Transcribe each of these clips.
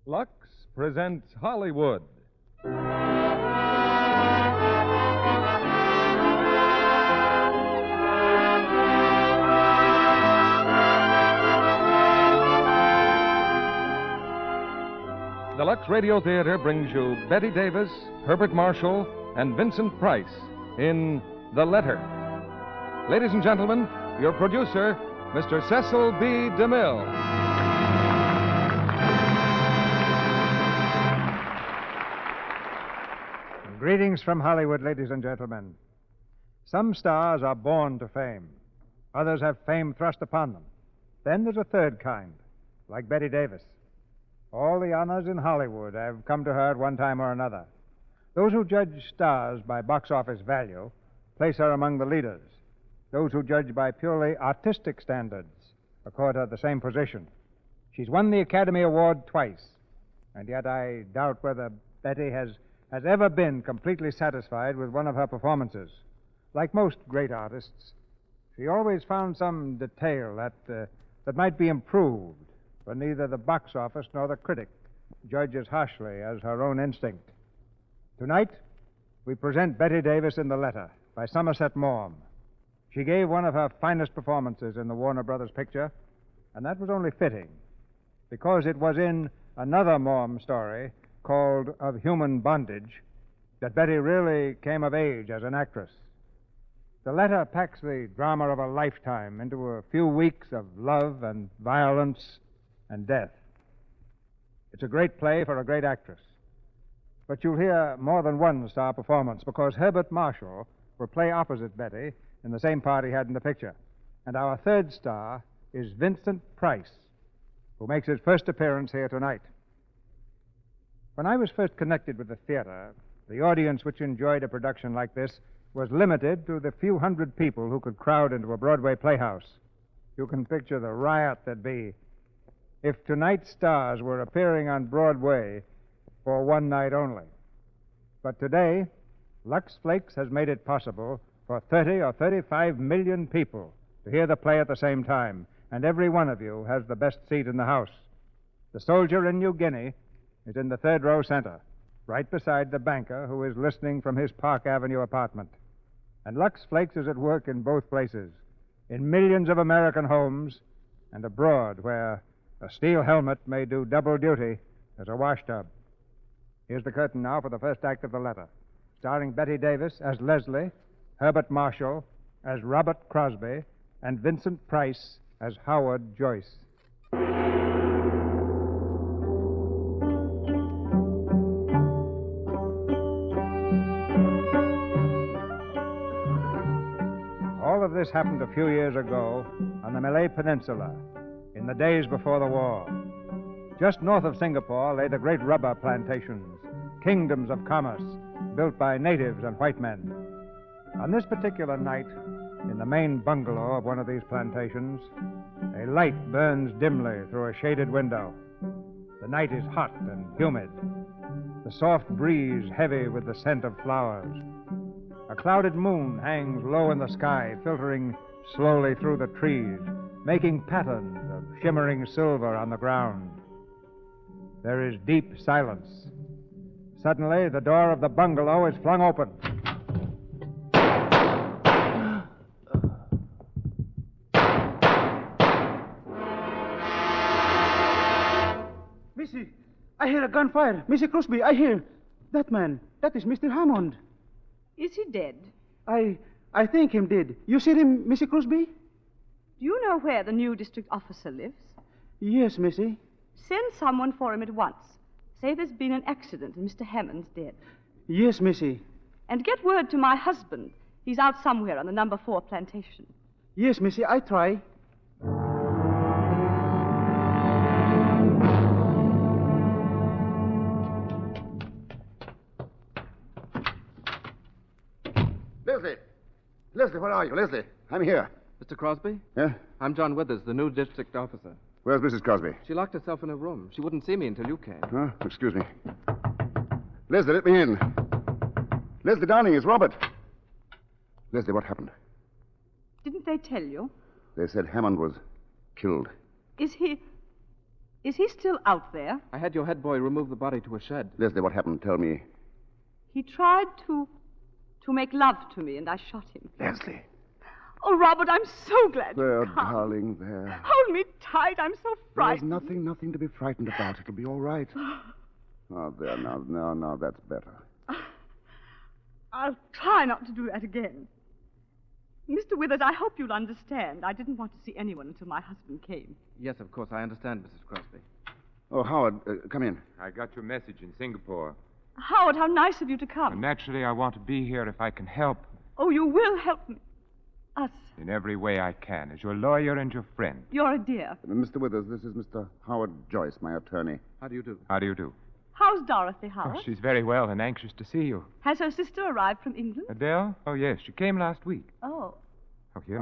Lux presents Hollywood. The Lux Radio Theatre brings you Bette Davis, Herbert Marshall, and Vincent Price in The Letter. Ladies and gentlemen, your producer, Mr. Cecil B. DeMille. Greetings from Hollywood, ladies and gentlemen. Some stars are born to fame. Others have fame thrust upon them. Then there's a third kind, like Bette Davis. All the honors in Hollywood have come to her at one time or another. Those who judge stars by box office value place her among the leaders. Those who judge by purely artistic standards accord her the same position. She's won the Academy Award twice, and yet I doubt whether Bette has ever been completely satisfied with one of her performances. Like most great artists, she always found some detail that might be improved, but neither the box office nor the critic judge as harshly as her own instinct. Tonight, we present Bette Davis in The Letter by Somerset Maugham. She gave one of her finest performances in the Warner Brothers picture, and that was only fitting, because it was in another Maugham story called Of Human Bondage that Bette really came of age as an actress. The Letter packs the drama of a lifetime into a few weeks of love and violence and death. It's a great play for a great actress. But you'll hear more than one star performance, because Herbert Marshall will play opposite Bette in the same part he had in the picture. And our third star is Vincent Price, who makes his first appearance here tonight. When I was first connected with the theater, the audience which enjoyed a production like this was limited to the few hundred people who could crowd into a Broadway playhouse. You can picture the riot there'd be if tonight's stars were appearing on Broadway for one night only. But today, Lux Flakes has made it possible for 30 or 35 million people to hear the play at the same time, and every one of you has the best seat in the house. The soldier in New Guinea is in the third row center, right beside the banker who is listening from his Park Avenue apartment. And Lux Flakes is at work in both places, in millions of American homes and abroad, where a steel helmet may do double duty as a washtub. Here's the curtain now for the first act of The Letter, starring Bette Davis as Leslie, Herbert Marshall as Robert Crosby, and Vincent Price as Howard Joyce. All of this happened a few years ago on the Malay Peninsula, in the days before the war. Just north of Singapore lay the great rubber plantations, kingdoms of commerce, built by natives and white men. On this particular night, in the main bungalow of one of these plantations, a light burns dimly through a shaded window. The night is hot and humid, the soft breeze heavy with the scent of flowers. A clouded moon hangs low in the sky, filtering slowly through the trees, making patterns of shimmering silver on the ground. There is deep silence. Suddenly, the door of the bungalow is flung open. Missy, I hear a gunfire. Missy Crosby, I hear. That man, that is Mr. Hammond. Is he dead? I think him dead. You see him, Missy Crosby? Do you know where the new district officer lives? Yes, Missy. Send someone for him at once. Say there's been an accident and Mr. Hammond's dead. Yes, Missy. And get word to my husband. He's out somewhere on the number 4 plantation. Yes, Missy, I try. Leslie, where are you? Leslie, I'm here. Mr. Crosby? Yeah? I'm John Withers, the new district officer. Where's Mrs. Crosby? She locked herself in her room. She wouldn't see me until you came. Huh? Excuse me. Leslie, let me in. Leslie, darling, it's Robert. Leslie, what happened? Didn't they tell you? They said Hammond was killed. Is he Is he still out there? I had your head boy remove the body to a shed. Leslie, what happened? Tell me. He tried to make love to me, and I shot him. Leslie. Oh, Robert, I'm so glad There, you come. darling, there. Hold me tight. I'm so frightened. There's nothing to be frightened about. It'll be all right. Oh, there, now, that's better. I'll try not to do that again. Mr. Withers, I hope you'll understand. I didn't want to see anyone until my husband came. Yes, of course, I understand, Mrs. Crosby. Oh, Howard, come in. I got your message in Singapore. Howard, how nice of you to come. Naturally, I want to be here if I can help. Oh, you will help me. Us. In every way I can, as your lawyer and your friend. You're a dear. Mr. Withers, this is Mr. Howard Joyce, my attorney. How do you do? How do you do? How's Dorothy, Howard? Oh, she's very well and anxious to see you. Has her sister arrived from England? Adele? Oh, yes, she came last week. Oh. Oh, here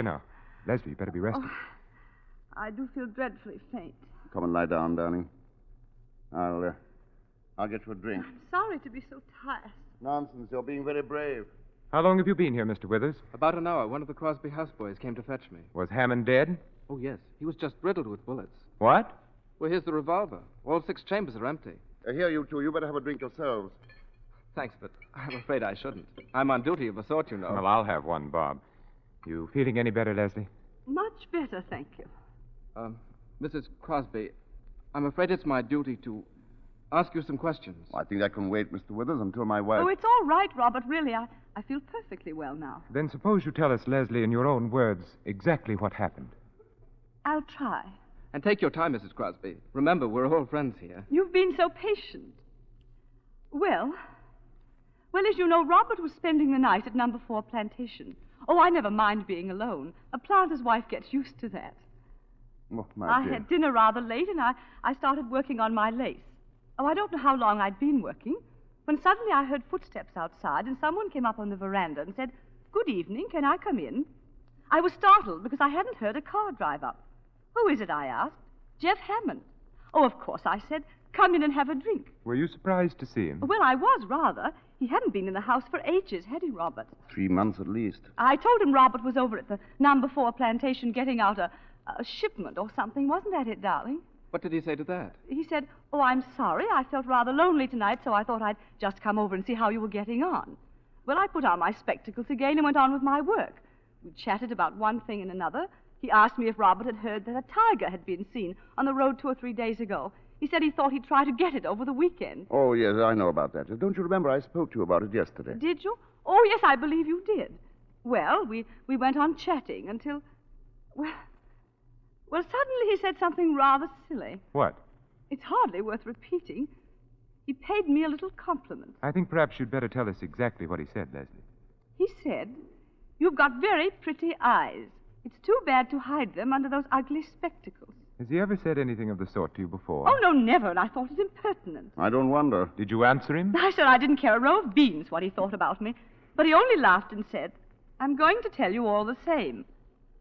now. Leslie, you better be rested. I do feel dreadfully faint. Come and lie down, darling. I'll get you a drink. I'm sorry to be so tired. Nonsense. You're being very brave. How long have you been here, Mr. Withers? About an hour. One of the Crosby houseboys came to fetch me. Was Hammond dead? Oh, yes. He was just riddled with bullets. What? Well, here's the revolver. All 6 chambers are empty. Here, you two. You better have a drink yourselves. Thanks, but I'm afraid I shouldn't. I'm on duty of a sort, you know. Well, I'll have one, Bob. You feeling any better, Leslie? Much better, thank you. Mrs. Crosby, I'm afraid it's my duty to ask you some questions. Well, I think I can wait, Mr. Withers, until my wife... Oh, it's all right, Robert. Really, I feel perfectly well now. Then suppose you tell us, Leslie, in your own words, exactly what happened. I'll try. And take your time, Mrs. Crosby. Remember, we're all friends here. You've been so patient. Well, as you know, Robert was spending the night at number 4 Plantation. Oh, I never mind being alone. A planter's wife gets used to that. Oh, my I dear. had dinner rather late, and I started working on my lace. Oh, I don't know how long I'd been working, when suddenly I heard footsteps outside, and someone came up on the veranda and said, "Good evening, can I come in?" I was startled because I hadn't heard a car drive up. "Who is it?" I asked. "Jeff Hammond." "Oh, of course," I said. "Come in and have a drink." Were you surprised to see him? Well, I was, rather. He hadn't been in the house for ages, had he, Robert? 3 months at least. I told him Robert was over at the number 4 Plantation getting out a shipment or something. Wasn't that it, darling? What did he say to that? He said, "Oh, I'm sorry. I felt rather lonely tonight, so I thought I'd just come over and see how you were getting on." Well, I put on my spectacles again and went on with my work. We chatted about one thing and another. He asked me if Robert had heard that a tiger had been seen on the road 2 or 3 days ago. He said he thought he'd try to get it over the weekend. Oh, yes, I know about that. Don't you remember I spoke to you about it yesterday? Did you? Oh, yes, I believe you did. Well, we went on chatting until... Well, suddenly he said something rather silly. What? It's hardly worth repeating. He paid me a little compliment. I think perhaps you'd better tell us exactly what he said, Leslie. He said, "You've got very pretty eyes. It's too bad to hide them under those ugly spectacles." Has he ever said anything of the sort to you before? Oh, no, never, and I thought it impertinent. I don't wonder. Did you answer him? I said I didn't care a row of beans what he thought about me, but he only laughed and said, "I'm going to tell you all the same.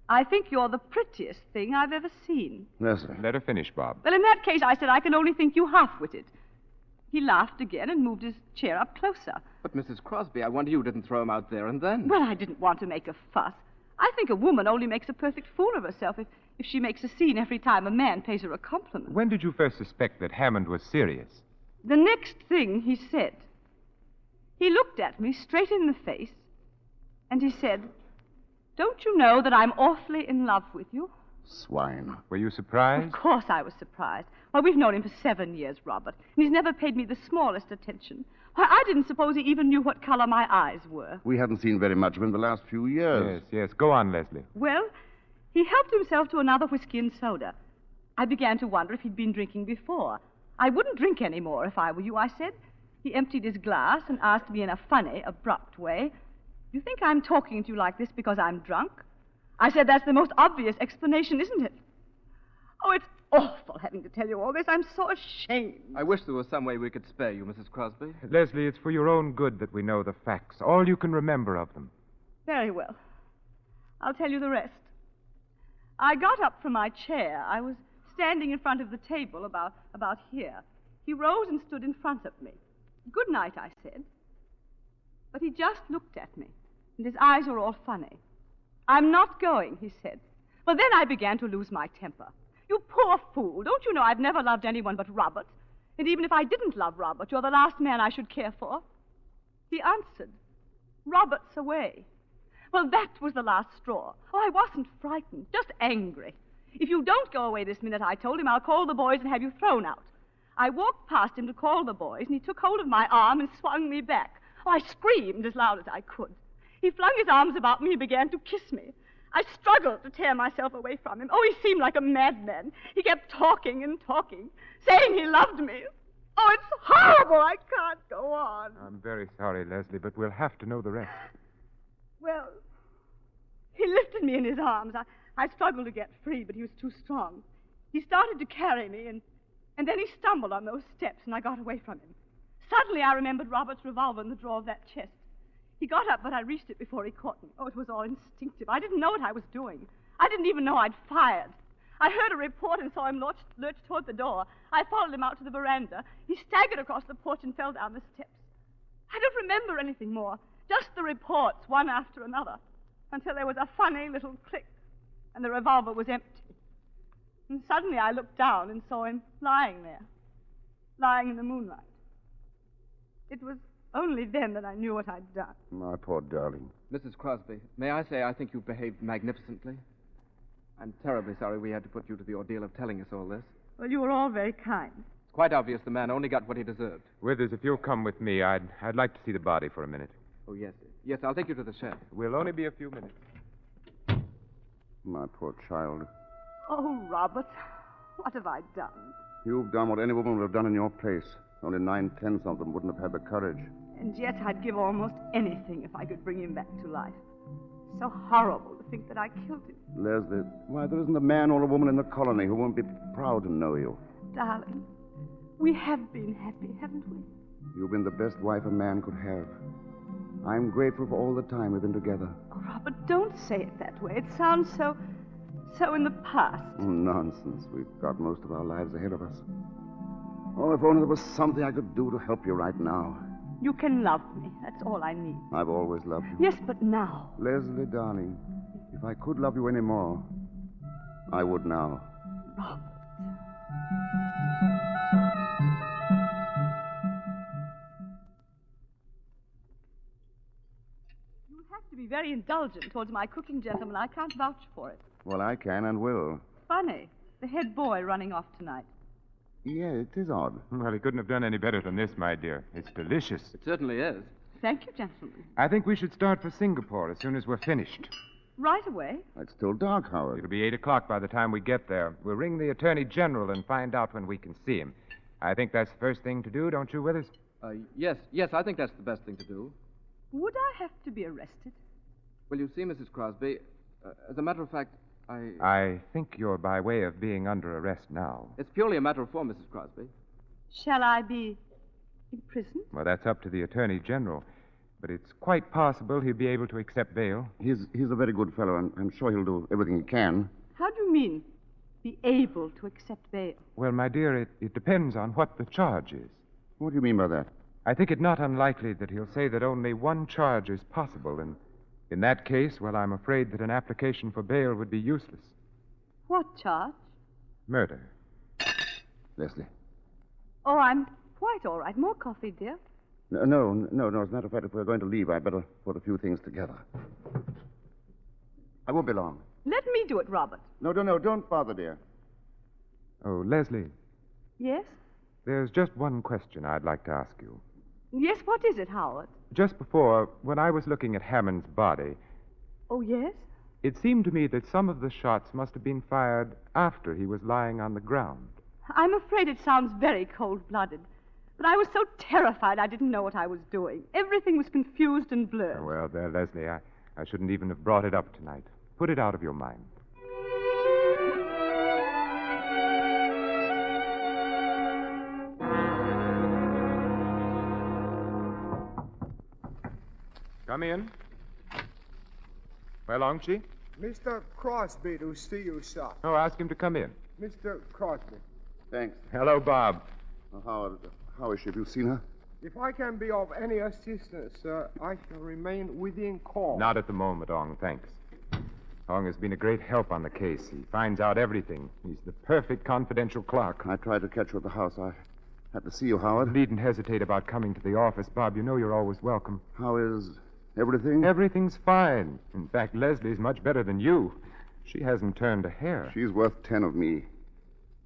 I think you're the prettiest thing I've ever seen." Leslie. Let her finish, Bob. Well, in that case, I said, "I can only think you half-witted." He laughed again and moved his chair up closer. But, Mrs. Crosby, I wonder you didn't throw him out there and then. Well, I didn't want to make a fuss. I think a woman only makes a perfect fool of herself if she makes a scene every time a man pays her a compliment. When did you first suspect that Hammond was serious? The next thing he said, he looked at me straight in the face, and he said, "Don't you know that I'm awfully in love with you?" Swine. Were you surprised? Of course I was surprised. Well, we've known him for 7 years, Robert, and he's never paid me the smallest attention. Why, I didn't suppose he even knew what color my eyes were. We hadn't seen very much of him the last few years. Yes. Go on, Leslie. Well, he helped himself to another whiskey and soda. I began to wonder if he'd been drinking before. "I wouldn't drink any more if I were you," I said. He emptied his glass and asked me in a funny, abrupt way, "You think I'm talking to you like this because I'm drunk?" I said, "That's the most obvious explanation, isn't it?" Oh, it's awful having to tell you all this. I'm so ashamed. I wish there was some way we could spare you, Mrs. Crosby. Leslie, it's for your own good that we know the facts, all you can remember of them. Very well. I'll tell you the rest. I got up from my chair. I was standing in front of the table about here. He rose and stood in front of me. "Good night," I said. But he just looked at me, and his eyes were all funny. "I'm not going," he said. Well, then I began to lose my temper. You poor fool. Don't you know I've never loved anyone but Robert? And even if I didn't love Robert, you're the last man I should care for. He answered, Robert's away. Well, that was the last straw. Oh, I wasn't frightened, just angry. If you don't go away this minute, I told him, I'll call the boys and have you thrown out. I walked past him to call the boys, and he took hold of my arm and swung me back. Oh, I screamed as loud as I could. He flung his arms about me and began to kiss me. I struggled to tear myself away from him. Oh, he seemed like a madman. He kept talking and talking, saying he loved me. Oh, it's horrible. I can't go on. I'm very sorry, Leslie, but we'll have to know the rest. Well, he lifted me in his arms. I struggled to get free, but he was too strong. He started to carry me, and then he stumbled on those steps, and I got away from him. Suddenly, I remembered Robert's revolver in the drawer of that chest. He got up, but I reached it before he caught me. Oh, it was all instinctive. I didn't know what I was doing. I didn't even know I'd fired. I heard a report and saw him lurch toward the door. I followed him out to the veranda. He staggered across the porch and fell down the steps. I don't remember anything more, just the reports, one after another, until there was a funny little click, and the revolver was empty. And suddenly I looked down and saw him lying there, lying in the moonlight. It was only then that I knew what I'd done. My poor darling. Mrs. Crosby, may I say I think you've behaved magnificently? I'm terribly sorry we had to put you to the ordeal of telling us all this. Well, you were all very kind. It's quite obvious the man only got what he deserved. Withers, if you'll come with me, I'd like to see the body for a minute. Oh, yes. Yes, I'll take you to the shed. We'll only be a few minutes. My poor child. Oh, Robert, what have I done? You've done what any woman would have done in your place. Only 9/10 of them wouldn't have had the courage. And yet I'd give almost anything if I could bring him back to life. So horrible to think that I killed him. Leslie, why, there isn't a man or a woman in the colony who won't be proud to know you. Darling, we have been happy, haven't we? You've been the best wife a man could have. I'm grateful for all the time we've been together. Oh, Robert, don't say it that way. It sounds so in the past. Oh, nonsense. We've got most of our lives ahead of us. Oh, if only there was something I could do to help you right now. You can love me. That's all I need. I've always loved you. Yes, but now. Leslie, darling, if I could love you any more, I would now. Robert. You have to be very indulgent towards my cooking, gentlemen. I can't vouch for it. Well, I can and will. Funny. The head boy running off tonight. Yeah, it is odd. Well, he couldn't have done any better than this, my dear. It's delicious. It certainly is. Thank you, gentlemen. I think we should start for Singapore as soon as we're finished. Right away. It's still dark, Howard. It'll be 8 o'clock by the time we get there. We'll ring the Attorney General and find out when we can see him. I think that's the first thing to do, don't you, Withers? Yes, I think that's the best thing to do. Would I have to be arrested? Well, you see, Mrs. Crosby, as a matter of fact, I think you're by way of being under arrest now. It's purely a matter of form, Mrs. Crosby. Shall I be imprisoned? Well, that's up to the Attorney General. But it's quite possible he'll be able to accept bail. He's a very good fellow. I'm sure he'll do everything he can. How do you mean, be able to accept bail? Well, my dear, it depends on what the charge is. What do you mean by that? I think it not unlikely that he'll say that only one charge is possible, and in that case, well, I'm afraid that an application for bail would be useless. What charge? Murder. Leslie. Oh, I'm quite all right. More coffee, dear. No. As a matter of fact, if we're going to leave, I'd better put a few things together. I won't be long. Let me do it, Robert. No, don't bother, dear. Oh, Leslie, Yes? there's just one question I'd like to ask you. Yes, what is it, Howard? Just before, when I was looking at Hammond's body, Oh, yes? it seemed to me that some of the shots must have been fired after he was lying on the ground. I'm afraid it sounds very cold-blooded. But I was so terrified I didn't know what I was doing. Everything was confused and blurred. Oh, well, there, Leslie, I shouldn't even have brought it up tonight. Put it out of your mind. Come in. Well, Longchi? Mr. Crosby to see you, sir. Oh, ask him to come in. Mr. Crosby, Thanks. Hello, Bob. Howard, how is she? Have you seen her? if I can be of any assistance, sir, I shall remain within call. Not at the moment, Ong, thanks. Hong has been a great help on the case. He finds out everything. He's the perfect confidential clerk. I tried to catch you at the house. I had to see you, Howard. You needn't hesitate about coming to the office, Bob. You know you're always welcome. How is everything? Everything's fine. In fact, Leslie's much better than you. She hasn't turned a hair. She's worth 10 of me.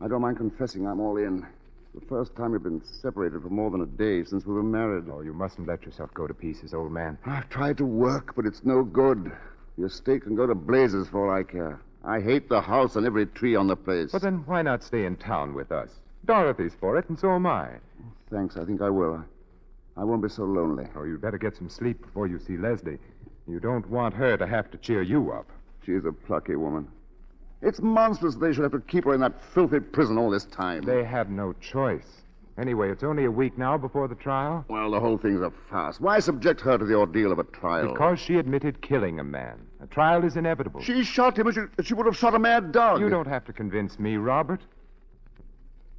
I don't mind confessing I'm all in. The first time we've been separated for more than a day since we were married. Oh, you mustn't let yourself go to pieces, old man. I've tried to work, but it's no good. The estate can go to blazes for all I care. I hate the house and every tree on the place. But then why not stay in town with us? Dorothy's for it, and so am I. Thanks, I think I will. I won't be so lonely. Oh, you'd better get some sleep before you see Leslie. You don't want her to have to cheer you up. She's a plucky woman. It's monstrous they should have to keep her in that filthy prison all this time. They had no choice. Anyway, it's only a week now before the trial. Well, the whole thing's a farce. Why subject her to the ordeal of a trial? Because she admitted killing a man. A trial is inevitable. She shot him as she would have shot a mad dog. You don't have to convince me, Robert.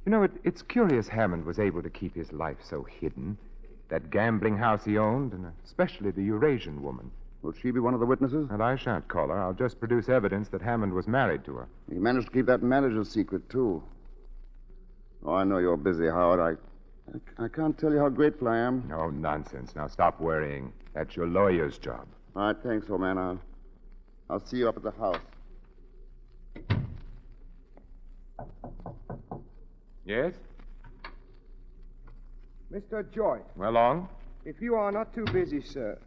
You know, it's curious Hammond was able to keep his life so hidden. That gambling house he owned, and especially the Eurasian woman. Will she be one of the witnesses? And I shan't call her. I'll just produce evidence that Hammond was married to her. He managed to keep that manager's secret, too. Oh, I know you're busy, Howard. I can't tell you how grateful I am. Oh, nonsense. Now stop worrying. That's your lawyer's job. All right, thanks, old man. I'll see you up at the house. Yes? Mr. Joyce, Well, Long? if you are not too busy, sir,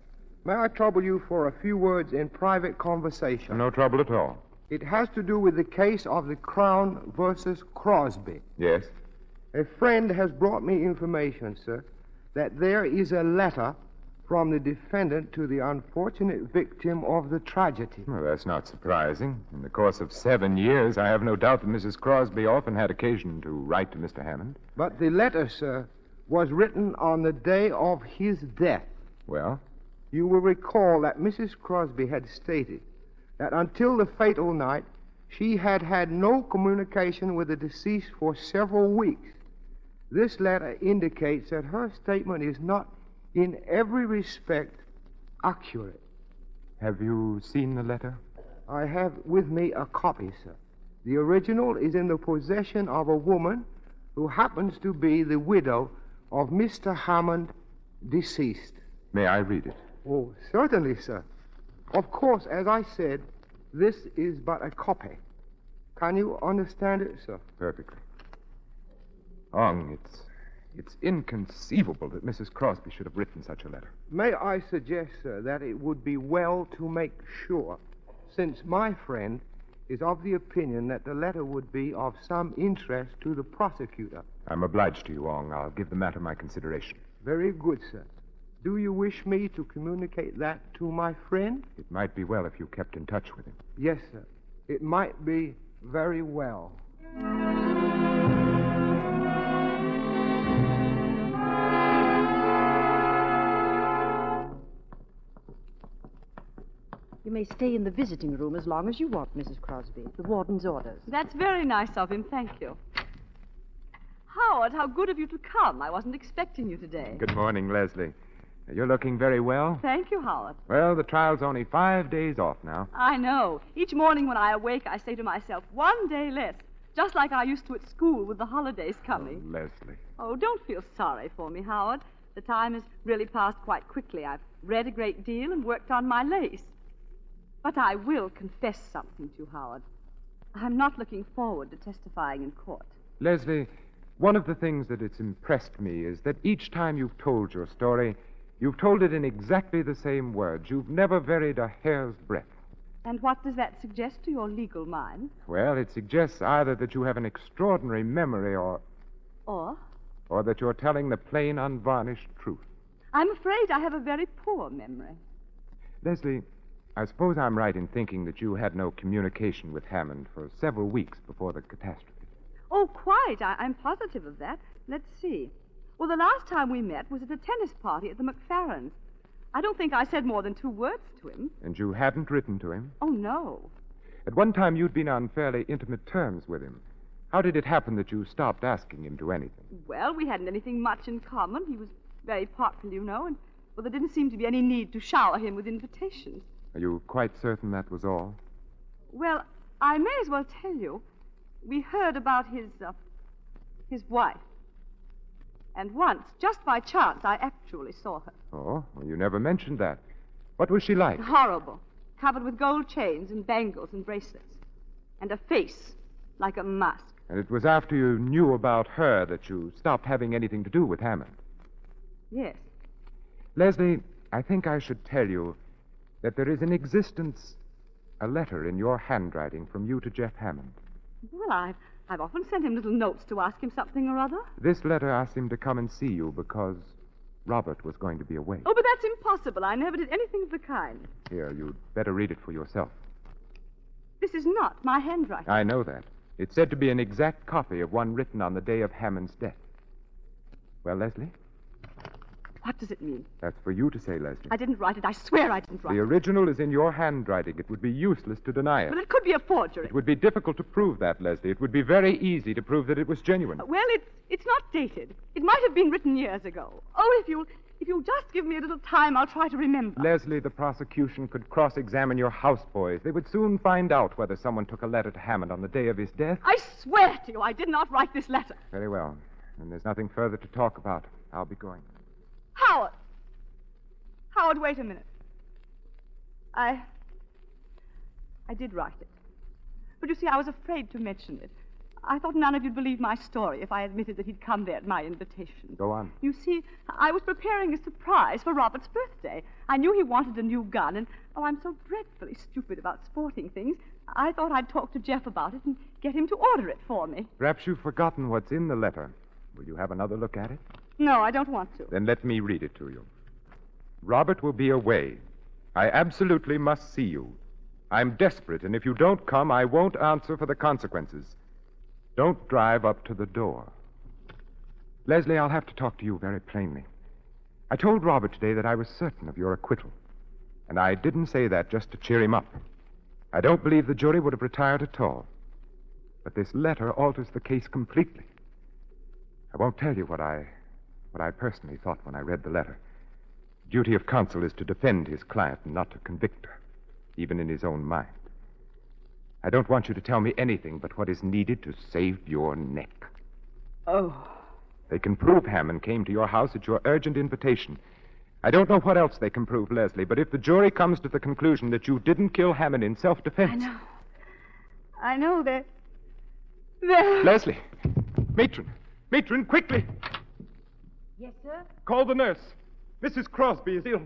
may I trouble you for a few words in private conversation? No trouble at all. It has to do with the case of the Crown versus Crosby. Yes? A friend has brought me information, sir, that there is a letter from the defendant to the unfortunate victim of the tragedy. Well, that's not surprising. In the course of 7 years, I have no doubt that Mrs. Crosby often had occasion to write to Mr. Hammond. But the letter, sir, was written on the day of his death. Well? You will recall that Mrs. Crosby had stated that until the fatal night, she had had no communication with the deceased for several weeks. This letter indicates that her statement is not in every respect accurate. Have you seen the letter? I have with me a copy, sir. The original is in the possession of a woman who happens to be the widow of Mr. Hammond, deceased. May I read it? Oh, certainly, sir. Of course, as I said, this is but a copy. Can you understand it, sir? Perfectly. Ong, it's inconceivable that Mrs. Crosby should have written such a letter. May I suggest, sir, that it would be well to make sure, since my friend is of the opinion that the letter would be of some interest to the prosecutor. I'm obliged to you, Ong. I'll give the matter my consideration. Very good, sir. Do you wish me to communicate that to my friend? It might be well if you kept in touch with him. Yes, sir. It might be very well. You may stay in the visiting room as long as you want, Mrs. Crosby. The warden's orders. That's very nice of him, thank you. Howard, how good of you to come. I wasn't expecting you today. Good morning, Leslie. You're looking very well. Thank you, Howard. Well, the trial's only 5 days off now. I know. Each morning when I awake, I say to myself, 1 day less. Just like I used to at school with the holidays coming. Oh, Leslie. Oh, don't feel sorry for me, Howard. The time has really passed quite quickly. I've read a great deal and worked on my lace. But I will confess something to you, Howard. I'm not looking forward to testifying in court. Leslie, one of the things that it's impressed me is that each time you've told your story, you've told it in exactly the same words. You've never varied a hair's breadth. And what does that suggest to your legal mind? Well, it suggests either that you have an extraordinary memory or that you're telling the plain, unvarnished truth. I'm afraid I have a very poor memory. Leslie, I suppose I'm right in thinking that you had no communication with Hammond for several weeks before the catastrophe. Oh, quite. I'm positive of that. Let's see. Well, the last time we met was at a tennis party at the McFarrans. I don't think I said more than 2 words to him. And you hadn't written to him? Oh, no. At one time, you'd been on fairly intimate terms with him. How did it happen that you stopped asking him to anything? Well, we hadn't anything much in common. He was very popular, you know, and, well, there didn't seem to be any need to shower him with invitations. Are you quite certain that was all? Well, I may as well tell you. We heard about his wife. And once, just by chance, I actually saw her. Oh, well, you never mentioned that. What was she like? Horrible. Covered with gold chains and bangles and bracelets. And a face like a mask. And it was after you knew about her that you stopped having anything to do with Hammond. Yes. Leslie, I think I should tell you that there is in existence a letter in your handwriting from you to Jeff Hammond. Well, I've often sent him little notes to ask him something or other. This letter asked him to come and see you because Robert was going to be away. Oh, but that's impossible. I never did anything of the kind. Here, you'd better read it for yourself. This is not my handwriting. I know that. It's said to be an exact copy of one written on the day of Hammond's death. Well, Leslie? What does it mean? That's for you to say, Leslie. I didn't write it. I swear I didn't write The it. original is in your handwriting. It would be useless to deny it. But it could be a forgery. It would be difficult to prove that, Leslie. It would be very easy to prove that it was genuine. Well, it's not dated. It might have been written years ago. Oh, if you'll just give me a little time, I'll try to remember. Leslie, the prosecution could cross-examine your houseboys. They would soon find out whether someone took a letter to Hammond on the day of his death. I swear to you, I did not write this letter. Very well. And there's nothing further to talk about. I'll be going. Howard, wait a minute. I did write it. But you see, I was afraid to mention it. I thought none of you'd believe my story if I admitted that he'd come there at my invitation. Go on. You see, I was preparing a surprise for Robert's birthday. I knew he wanted a new gun, and, I'm so dreadfully stupid about sporting things. I thought I'd talk to Jeff about it and get him to order it for me. Perhaps you've forgotten what's in the letter. Will you have another look at it? No, I don't want to. Then let me read it to you. Robert will be away. I absolutely must see you. I'm desperate, and if you don't come, I won't answer for the consequences. Don't drive up to the door. Leslie, I'll have to talk to you very plainly. I told Robert today that I was certain of your acquittal. And I didn't say that just to cheer him up. I don't believe the jury would have retired at all. But this letter alters the case completely. I won't tell you what I personally thought when I read the letter. The duty of counsel is to defend his client and not to convict her, even in his own mind. I don't want you to tell me anything but what is needed to save your neck. Oh. They can prove Hammond came to your house at your urgent invitation. I don't know what else they can prove, Leslie, but if the jury comes to the conclusion that you didn't kill Hammond in self-defense... I know that... Leslie! Matron, quickly! Yes, sir? Call the nurse. Mrs. Crosby is ill.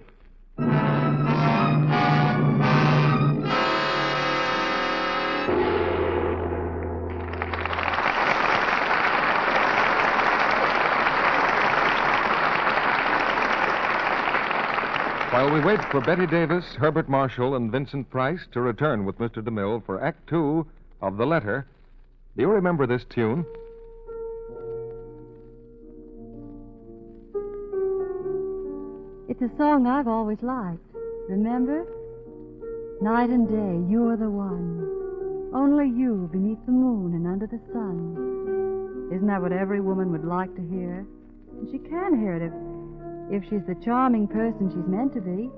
While we wait for Betty Davis, Herbert Marshall, and Vincent Price to return with Mr. DeMille for Act Two of The Letter, do you remember this tune? It's a song I've always liked. Remember? Night and day, you're the one. Only you beneath the moon and under the sun. Isn't that what every woman would like to hear? And she can hear it if she's the charming person she's meant to be.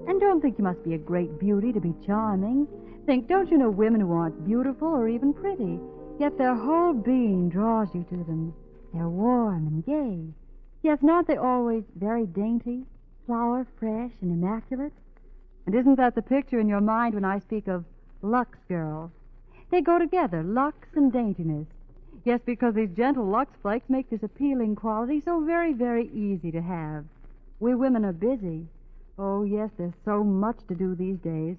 And don't think you must be a great beauty to be charming. Think, don't you know women who aren't beautiful or even pretty, yet their whole being draws you to them. They're warm and gay. Yes, aren't they always very dainty, flower fresh and immaculate? And isn't that the picture in your mind when I speak of Lux girls? They go together, Lux and daintiness. Yes, because these gentle Lux flakes make this appealing quality so very, very easy to have. We women are busy. Oh, yes, there's so much to do these days.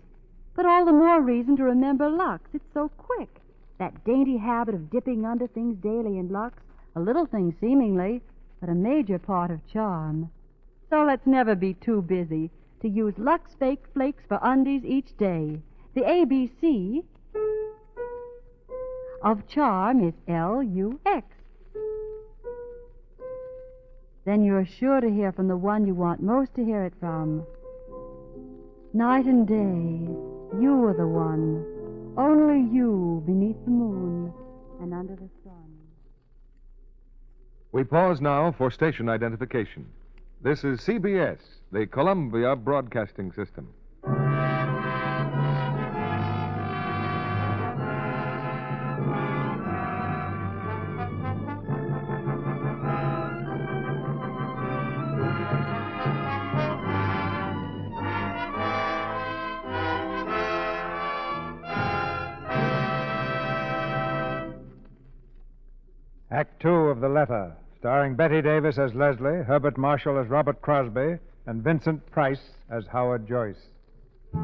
But all the more reason to remember Lux. It's so quick. That dainty habit of dipping under things daily in Lux, a little thing seemingly, but a major part of charm. So let's never be too busy to use Lux Fake Flakes for undies each day. The ABC of charm is Lux. Then you're sure to hear from the one you want most to hear it from. Night and day, you are the one. Only you beneath the moon and under the sun. We pause now for station identification. This is CBS, the Columbia Broadcasting System. Act Two of The Letter, starring Betty Davis as Leslie, Herbert Marshall as Robert Crosby, and Vincent Price as Howard Joyce. In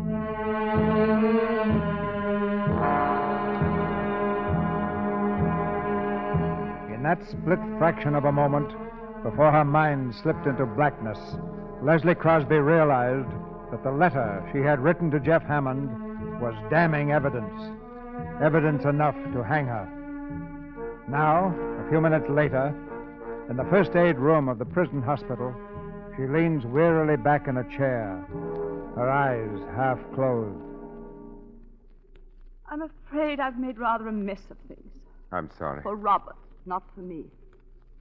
that split fraction of a moment, before her mind slipped into blackness, Leslie Crosby realized that the letter she had written to Jeff Hammond was damning evidence. Evidence enough to hang her. Now, a few minutes later, in the first aid room of the prison hospital, she leans wearily back in a chair, her eyes half closed. I'm afraid I've made rather a mess of things. I'm sorry. For Robert, not for me.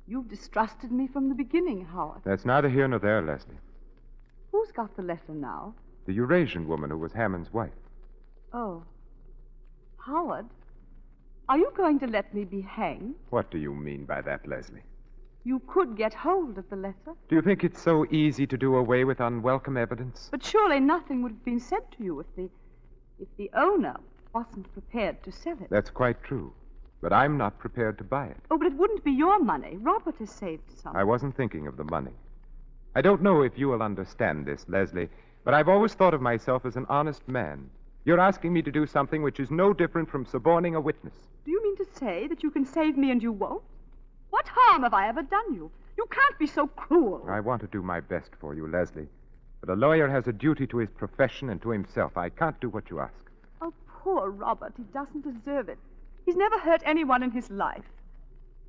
You've distrusted me from the beginning, Howard. That's neither here nor there, Leslie. Who's got the letter now? The Eurasian woman who was Hammond's wife. Oh. Howard, are you going to let me be hanged? What do you mean by that, Leslie? You could get hold of the letter. Do you think it's so easy to do away with unwelcome evidence? But surely nothing would have been said to you if the owner wasn't prepared to sell it. That's quite true. But I'm not prepared to buy it. Oh, but it wouldn't be your money. Robert has saved some. I wasn't thinking of the money. I don't know if you will understand this, Leslie, but I've always thought of myself as an honest man. You're asking me to do something which is no different from suborning a witness. Do you mean to say that you can save me and you won't? What harm have I ever done you? You can't be so cruel. I want to do my best for you, Leslie. But a lawyer has a duty to his profession and to himself. I can't do what you ask. Oh, poor Robert. He doesn't deserve it. He's never hurt anyone in his life.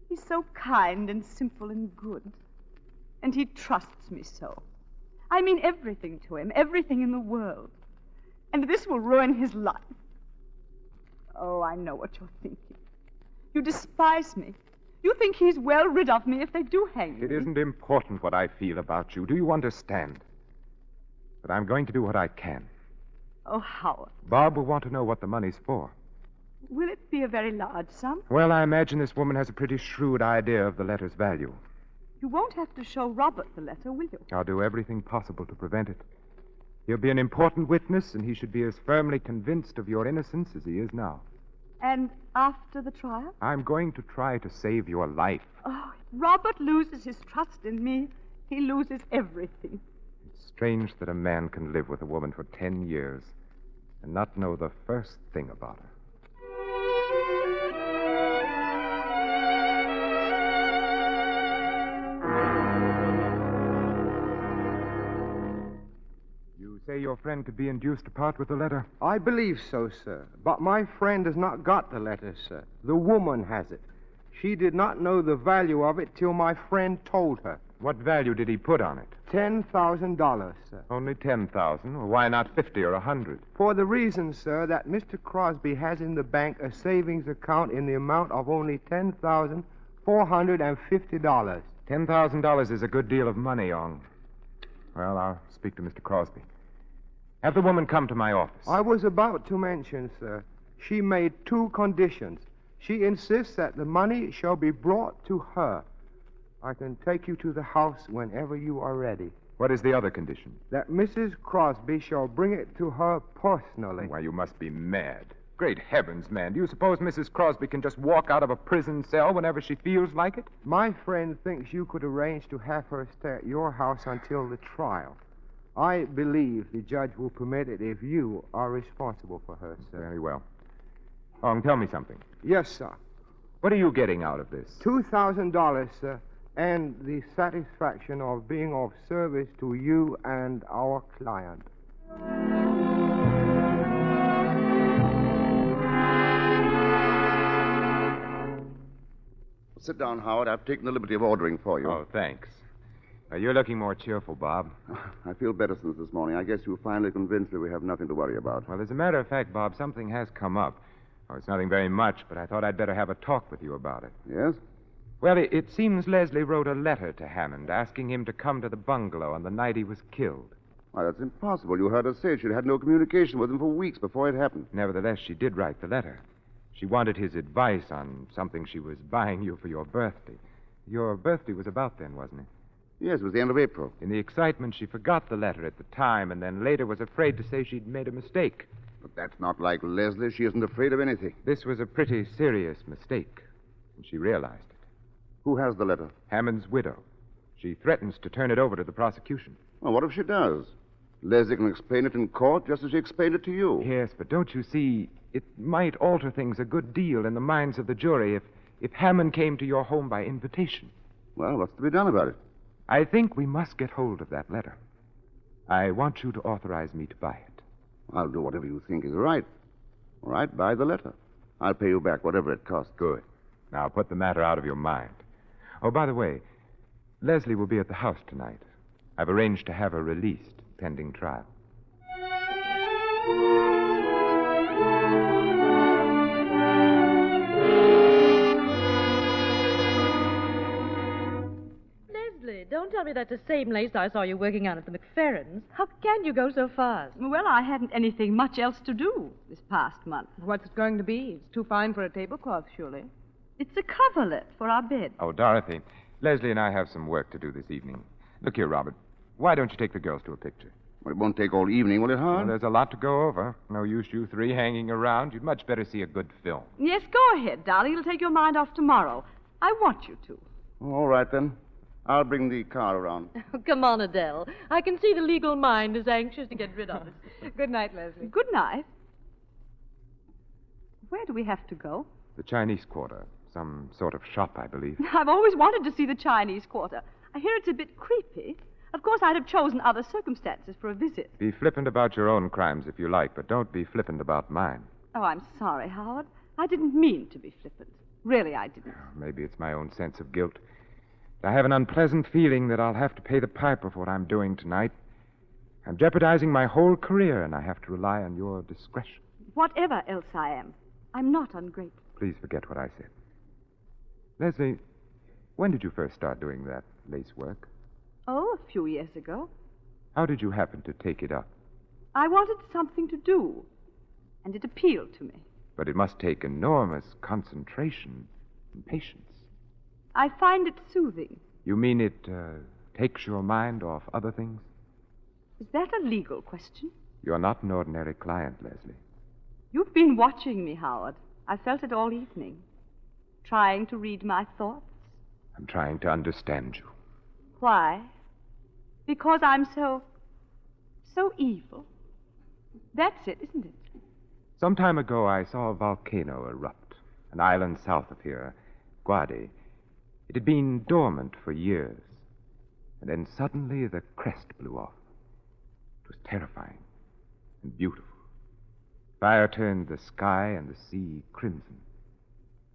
He's so kind and simple and good. And he trusts me so. I mean everything to him, everything in the world. And this will ruin his life. Oh, I know what you're thinking. You despise me. You think he's well rid of me if they do hang me. It isn't important what I feel about you. Do you understand? But I'm going to do what I can. Oh, Howard. Bob will want to know what the money's for. Will it be a very large sum? Well, I imagine this woman has a pretty shrewd idea of the letter's value. You won't have to show Robert the letter, will you? I'll do everything possible to prevent it. He'll be an important witness, and he should be as firmly convinced of your innocence as he is now. And after the trial? I'm going to try to save your life. Oh, if Robert loses his trust in me, he loses everything. It's strange that a man can live with a woman for 10 years and not know the first thing about her. Say your friend could be induced to part with the letter? I believe so, sir. But my friend has not got the letter, sir. The woman has it. She did not know the value of it till my friend told her. What value did he put on it? $10,000, sir. Only 10,000? Well, why not 50 or 100? For the reason, sir, that Mr. Crosby has in the bank a savings account in the amount of only $10,450. $10,000 is a good deal of money, Ong. Well, I'll speak to Mr. Crosby. Have the woman come to my office. I was about to mention, sir. She made 2 conditions. She insists that the money shall be brought to her. I can take you to the house whenever you are ready. What is the other condition? That Mrs. Crosby shall bring it to her personally. Why, you must be mad. Great heavens, man. Do you suppose Mrs. Crosby can just walk out of a prison cell whenever she feels like it? My friend thinks you could arrange to have her stay at your house until the trial. I believe the judge will permit it if you are responsible for her, sir. Very well. Ong, tell me something. Yes, sir. What are you getting out of this? $2,000, sir, and the satisfaction of being of service to you and our client. Sit down, Howard. I've taken the liberty of ordering for you. Oh, thanks. You're looking more cheerful, Bob. I feel better since this morning. I guess you're finally convinced that we have nothing to worry about. Well, as a matter of fact, Bob, something has come up. Oh, it's nothing very much, but I thought I'd better have a talk with you about it. Yes? Well, it seems Leslie wrote a letter to Hammond asking him to come to the bungalow on the night he was killed. Why, that's impossible. You heard her say she'd had no communication with him for weeks before it happened. Nevertheless, she did write the letter. She wanted his advice on something she was buying you for your birthday. Your birthday was about then, wasn't it? Yes, it was the end of April. In the excitement, she forgot the letter at the time and then later was afraid to say she'd made a mistake. But that's not like Leslie. She isn't afraid of anything. This was a pretty serious mistake, and she realized it. Who has the letter? Hammond's widow. She threatens to turn it over to the prosecution. Well, what if she does? Leslie can explain it in court just as she explained it to you. Yes, but don't you see, it might alter things a good deal in the minds of the jury if Hammond came to your home by invitation. Well, what's to be done about it? I think we must get hold of that letter. I want you to authorize me to buy it. I'll do whatever you think is right. All right, buy the letter. I'll pay you back whatever it costs. Good. Now put the matter out of your mind. Oh, by the way, Leslie will be at the house tonight. I've arranged to have her released pending trial. Leslie, don't tell me that's the same lace I saw you working on at the McFerrins. How can you go so fast? Well, I hadn't anything much else to do this past month. What's it going to be? It's too fine for a tablecloth, surely. It's a coverlet for our bed. Oh, Dorothy, Leslie and I have some work to do this evening. Look here, Robert. Why don't you take the girls to a picture? Well, it won't take all evening, will it, Howard? Well, there's a lot to go over. No use you three hanging around. You'd much better see a good film. Yes, go ahead, darling. It'll take your mind off tomorrow. I want you to. All right, then. I'll bring the car around. Oh, come on, Adele. I can see the legal mind is anxious to get rid of it. Good night, Leslie. Good night. Where do we have to go? The Chinese Quarter. Some sort of shop, I believe. I've always wanted to see the Chinese Quarter. I hear it's a bit creepy. Of course, I'd have chosen other circumstances for a visit. Be flippant about your own crimes if you like, but don't be flippant about mine. Oh, I'm sorry, Howard. I didn't mean to be flippant. Really, I didn't. Maybe it's my own sense of guilt. I have an unpleasant feeling that I'll have to pay the piper for what I'm doing tonight. I'm jeopardizing my whole career, and I have to rely on your discretion. Whatever else I am, I'm not ungrateful. Please forget what I said. Leslie, when did you first start doing that lace work? Oh, a few years ago. How did you happen to take it up? I wanted something to do, and it appealed to me. But it must take enormous concentration and patience. I find it soothing. You mean it takes your mind off other things? Is that a legal question? You're not an ordinary client, Leslie. You've been watching me, Howard. I felt it all evening. Trying to read my thoughts. I'm trying to understand you. Why? Because I'm so evil. That's it, isn't it? Some time ago, I saw a volcano erupt. An island south of here, Guade. It had been dormant for years. And then suddenly the crest blew off. It was terrifying and beautiful. Fire turned the sky and the sea crimson.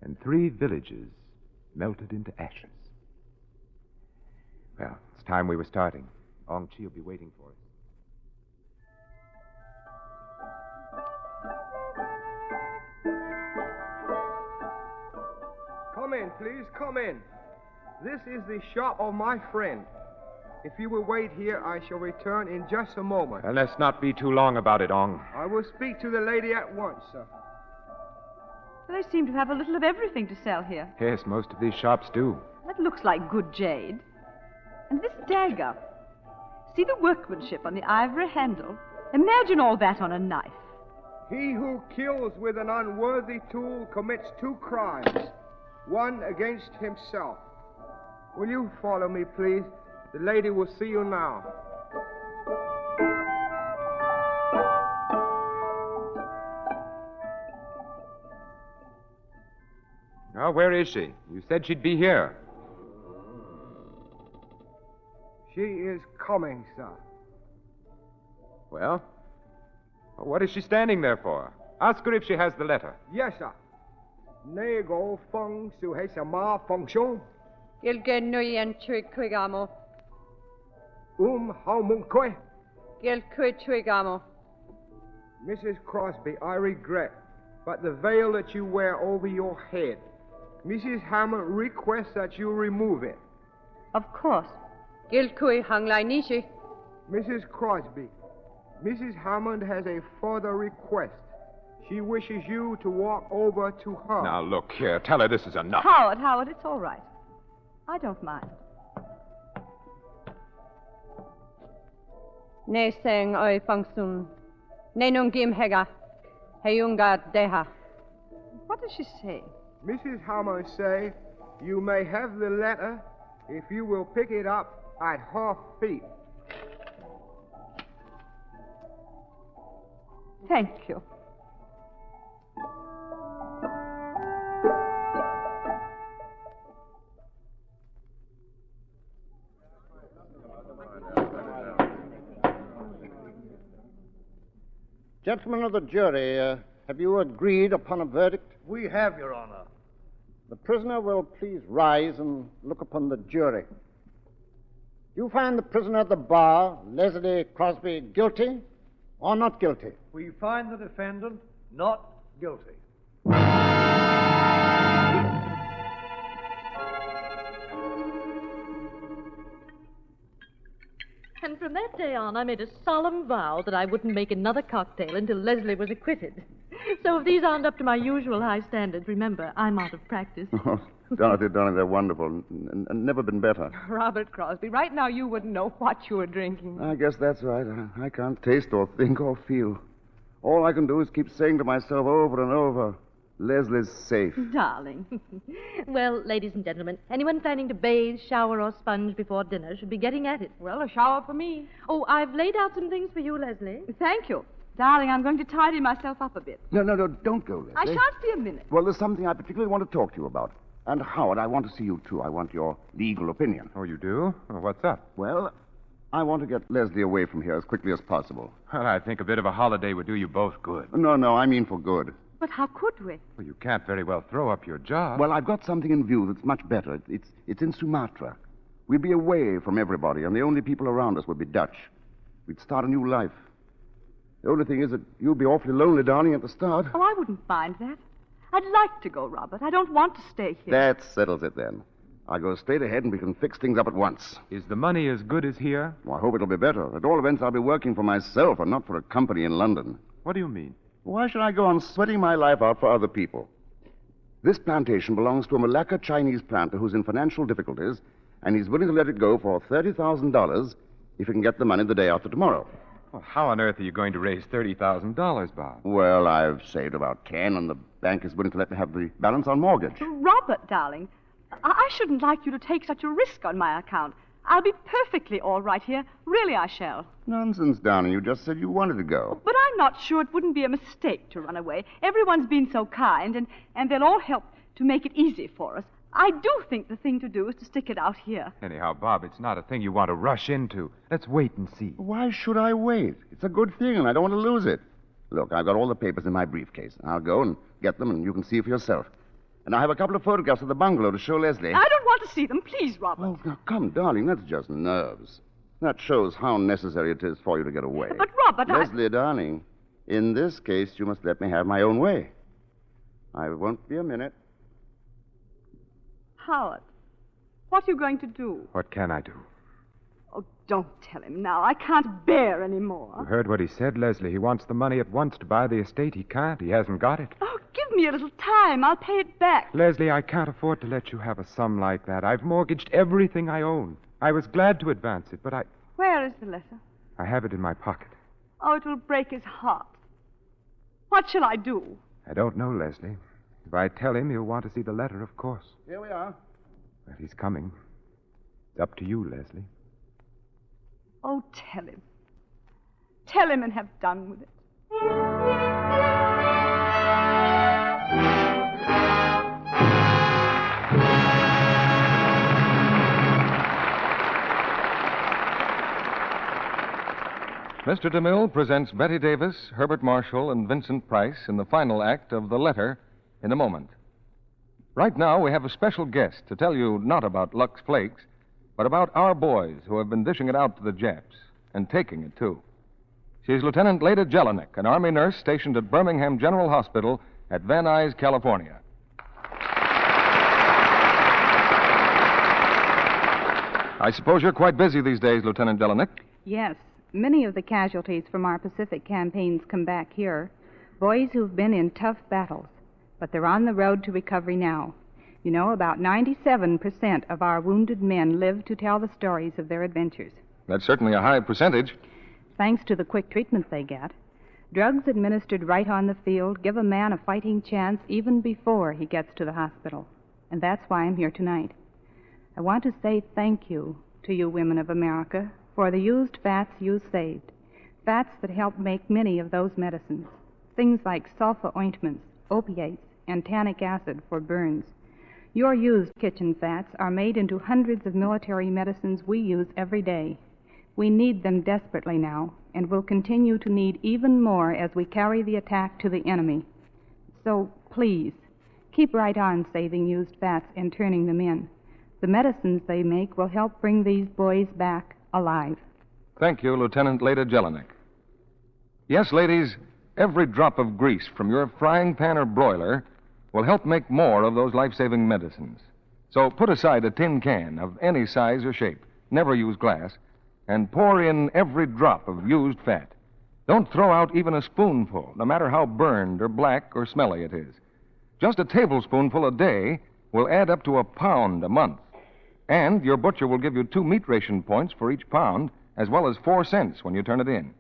And 3 villages melted into ashes. Well, it's time we were starting. Ong Chi will be waiting for us. Come in, please, come in. This is the shop of my friend. If you will wait here, I shall return in just a moment. And let's not be too long about it, Ong. I will speak to the lady at once, sir. They seem to have a little of everything to sell here. Yes, most of these shops do. That looks like good jade. And this dagger. See the workmanship on the ivory handle? Imagine all that on a knife. He who kills with an unworthy tool commits 2 crimes, one against himself. Will you follow me, please? The lady will see you now. Now, where is she? You said she'd be here. She is coming, sir. Well, what is she standing there for? Ask her if she has the letter. Yes, sir. 那個風是係什麼風聲？ Gilgen nuyen twigamo. How munque? Gil twigamo. Mrs. Crosby, I regret, but the veil that you wear over your head, Mrs. Hammond requests that you remove it. Of course. Gil kui hanglai nishi. Mrs. Crosby, Mrs. Hammond has a further request. She wishes you to walk over to her. Now, look here. Tell her this is enough. Howard, it's all right. I don't mind. Ne seng oi fangsun. Ne nung gim hega. Heyunga deha. What does she say? Mrs. Hammond say You may have the letter if you will pick it up at 1/2 feet. Thank you. Gentlemen of the jury, have you agreed upon a verdict? We have, Your Honor. The prisoner will please rise and look upon the jury. You find the prisoner at the bar, Leslie Crosby, guilty or not guilty? We find the defendant not guilty. And from that day on, I made a solemn vow that I wouldn't make another cocktail until Leslie was acquitted. So if these aren't up to my usual high standards, remember, I'm out of practice. Oh, Dorothy, darling, they're wonderful and never been better. Robert Crosby, right now you wouldn't know what you were drinking. I guess that's right. I can't taste or think or feel. All I can do is keep saying to myself over and over, Leslie's safe. Darling. Well, ladies and gentlemen, anyone planning to bathe, shower, or sponge before dinner should be getting at it. Well, a shower for me. Oh, I've laid out some things for you, Leslie. Thank you. Darling, I'm going to tidy myself up a bit. No, don't go, Leslie. I shan't be a minute. Well, there's something I particularly want to talk to you about. And, Howard, I want to see you, too. I want your legal opinion. Oh, you do? Well, what's up? Well, I want to get Leslie away from here as quickly as possible. Well, I think a bit of a holiday would do you both good. No, I mean for good. But how could we? Well, you can't very well throw up your job. Well, I've got something in view that's much better. It's in Sumatra. We'd be away from everybody, and the only people around us would be Dutch. We'd start a new life. The only thing is that you'll be awfully lonely, darling, at the start. Oh, I wouldn't mind that. I'd like to go, Robert. I don't want to stay here. That settles it, then. I'll go straight ahead and we can fix things up at once. Is the money as good as here? Well, I hope it'll be better. At all events, I'll be working for myself and not for a company in London. What do you mean? Why should I go on sweating my life out for other people? This plantation belongs to a Malacca Chinese planter who's in financial difficulties, and he's willing to let it go for $30,000 if he can get the money the day after tomorrow. Well, how on earth are you going to raise $30,000, Bob? Well, I've saved about 10, and the bank is willing to let me have the balance on mortgage. Robert, darling, I shouldn't like you to take such a risk on my account. I'll be perfectly all right here. Really, I shall. Nonsense, darling. You just said you wanted to go. But I'm not sure it wouldn't be a mistake to run away. Everyone's been so kind, and they'll all help to make it easy for us. I do think the thing to do is to stick it out here. Anyhow, Bob, it's not a thing you want to rush into. Let's wait and see. Why should I wait? It's a good thing, and I don't want to lose it. Look, I've got all the papers in my briefcase. I'll go and get them, and you can see for yourself. And I have a couple of photographs of the bungalow to show Leslie. I don't want to see them. Please, Robert. Oh, now, come, darling. That's just nerves. That shows how necessary it is for you to get away. But, Robert, Leslie, darling, in this case, you must let me have my own way. I won't be a minute. Howard, what are you going to do? What can I do? Oh, don't tell him now. I can't bear any more. You heard what he said, Leslie. He wants the money at once to buy the estate. He can't. He hasn't got it. Oh, give me a little time. I'll pay it back. Leslie, I can't afford to let you have a sum like that. I've mortgaged everything I own. I was glad to advance it, but Where is the letter? I have it in my pocket. Oh, it will break his heart. What shall I do? I don't know, Leslie. If I tell him, he'll want to see the letter, of course. Here we are. But he's coming. It's up to you, Leslie. Oh, tell him. Tell him and have done with it. Mr. DeMille presents Betty Davis, Herbert Marshall, and Vincent Price in the final act of The Letter in a moment. Right now, we have a special guest to tell you not about Lux Flakes, but about our boys who have been dishing it out to the Japs, and taking it, too. She's Lieutenant Leda Jelinek, an Army nurse stationed at Birmingham General Hospital at Van Nuys, California. I suppose you're quite busy these days, Lieutenant Jelinek. Yes. Many of the casualties from our Pacific campaigns come back here. Boys who've been in tough battles. But they're on the road to recovery now. You know, about 97% of our wounded men live to tell the stories of their adventures. That's certainly a high percentage. Thanks to the quick treatment they get. Drugs administered right on the field give a man a fighting chance even before he gets to the hospital. and that's why I'm here tonight. I want to say thank you to you women of America for the used fats you saved, fats that help make many of those medicines, things like sulfa ointments, opiates, and tannic acid for burns. Your used kitchen fats are made into hundreds of military medicines we use every day. We need them desperately now, and will continue to need even more as we carry the attack to the enemy. So, please, keep right on saving used fats and turning them in. The medicines they make will help bring these boys back alive. Thank you, Lieutenant Leda Jelinek. Yes, ladies, every drop of grease from your frying pan or broiler will help make more of those life-saving medicines. So put aside a tin can of any size or shape, never use glass, and pour in every drop of used fat. Don't throw out even a spoonful, no matter how burned or black or smelly it is. Just a tablespoonful a day will add up to a pound a month. And your butcher will give you 2 meat ration points for each pound, as well as 4 cents when you turn it in.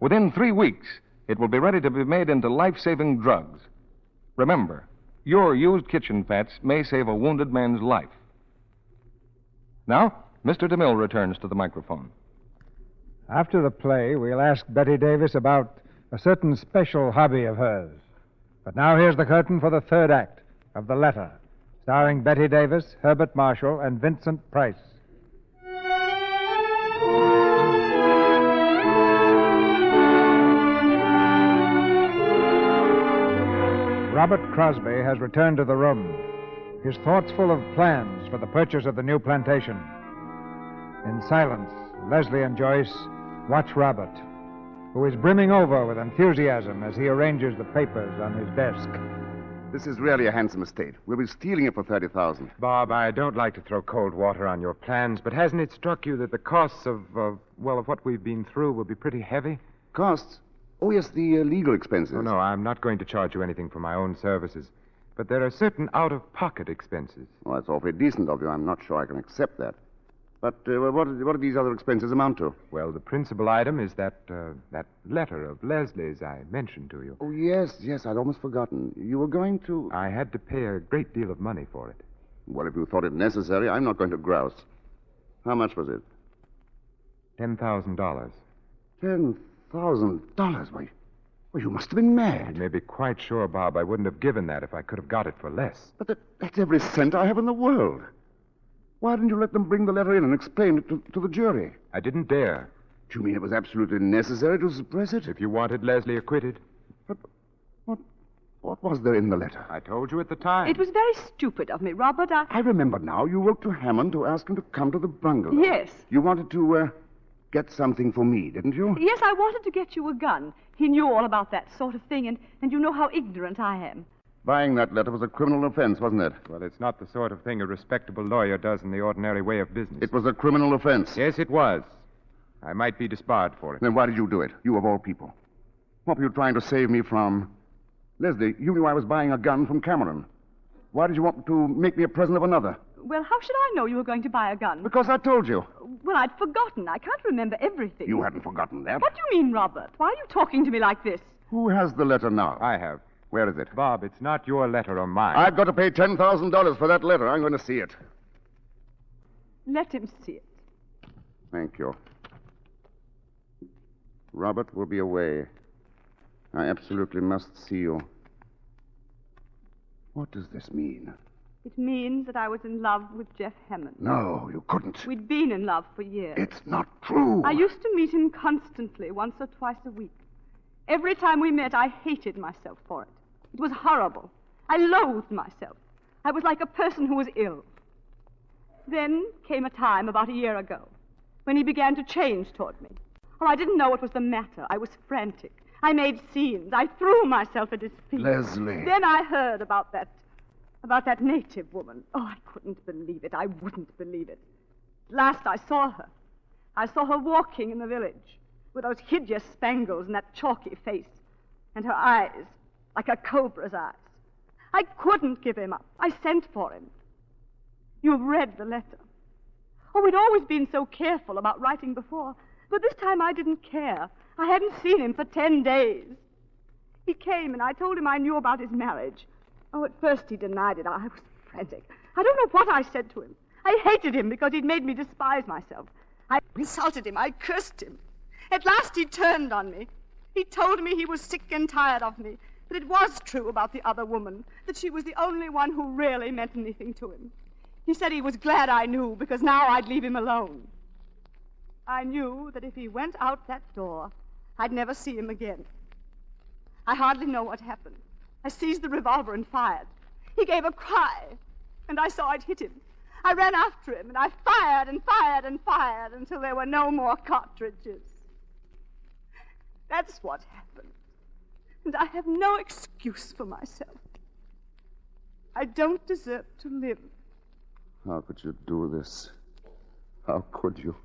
Within 3 weeks, it will be ready to be made into life-saving drugs. Remember, your used kitchen fats may save a wounded man's life. Now, Mr. DeMille returns to the microphone. After the play, we'll ask Betty Davis about a certain special hobby of hers. But now here's the curtain for the third act of The Letter, starring Betty Davis, Herbert Marshall, and Vincent Price. Robert Crosby has returned to the room, his thoughts full of plans for the purchase of the new plantation. In silence, Leslie and Joyce watch Robert, who is brimming over with enthusiasm as he arranges the papers on his desk. This is really a handsome estate. We'll be stealing it for $30,000. Bob, I don't like to throw cold water on your plans, but hasn't it struck you that the costs of what we've been through will be pretty heavy? Costs? Oh, yes, the legal expenses. Oh, no, I'm not going to charge you anything for my own services. But there are certain out-of-pocket expenses. Well, that's awfully decent of you. I'm not sure I can accept that. But what do these other expenses amount to? Well, the principal item is that letter of Leslie's I mentioned to you. Oh, yes, I'd almost forgotten. You were going to... I had to pay a great deal of money for it. Well, if you thought it necessary, I'm not going to grouse. How much was it? $10,000. $10,000? Why, you must have been mad. You may be quite sure, Bob, I wouldn't have given that if I could have got it for less. But that's every cent I have in the world. Why didn't you let them bring the letter in and explain it to the jury? I didn't dare. Do you mean it was absolutely necessary to suppress it? If you wanted Leslie acquitted. But what was there in the letter? I told you at the time. It was very stupid of me, Robert. I remember now. You wrote to Hammond to ask him to come to the bungalow. Yes. You wanted to get something for me, didn't you? Yes, I wanted to get you a gun. He knew all about that sort of thing, and you know how ignorant I am. Buying that letter was a criminal offense, wasn't it? Well, it's not the sort of thing a respectable lawyer does in the ordinary way of business. It was a criminal offense. Yes, it was. I might be disbarred for it. Then why did you do it? You of all people. What were you trying to save me from? Leslie, you knew I was buying a gun from Cameron. Why did you want to make me a present of another? Well, how should I know you were going to buy a gun? Because I told you. Well, I'd forgotten. I can't remember everything. You hadn't forgotten that. What do you mean, Robert? Why are you talking to me like this? Who has the letter now? I have. Where is it? Bob, it's not your letter or mine. I've got to pay $10,000 for that letter. I'm going to see it. Let him see it. Thank you. Robert will be away. I absolutely must see you. What does this mean? It means that I was in love with Jeff Hammond. No, you couldn't. We'd been in love for years. It's not true. I used to meet him constantly, once or twice a week. Every time we met, I hated myself for it. It was horrible. I loathed myself. I was like a person who was ill. Then came a time about a year ago when he began to change toward me. Oh, I didn't know what was the matter. I was frantic. I made scenes. I threw myself at his feet. Leslie. Then I heard about that native woman. Oh, I couldn't believe it. I wouldn't believe it. At last I saw her. I saw her walking in the village with those hideous spangles and that chalky face and her eyes like a cobra's eyes. I couldn't give him up. I sent for him. You've read the letter. Oh, we'd always been so careful about writing before, but this time I didn't care. I hadn't seen him for 10 days. He came and I told him I knew about his marriage. Oh, at first he denied it. I was frantic. I don't know what I said to him. I hated him because he'd made me despise myself. I insulted him. I cursed him. At last he turned on me. He told me he was sick and tired of me. But it was true about the other woman, that she was the only one who really meant anything to him. He said he was glad I knew, because now I'd leave him alone. I knew that if he went out that door, I'd never see him again. I hardly know what happened. I seized the revolver and fired. He gave a cry, and I saw it hit him. I ran after him, and I fired and fired and fired until there were no more cartridges. That's what happened. And I have no excuse for myself. I don't deserve to live. How could you do this? How could you?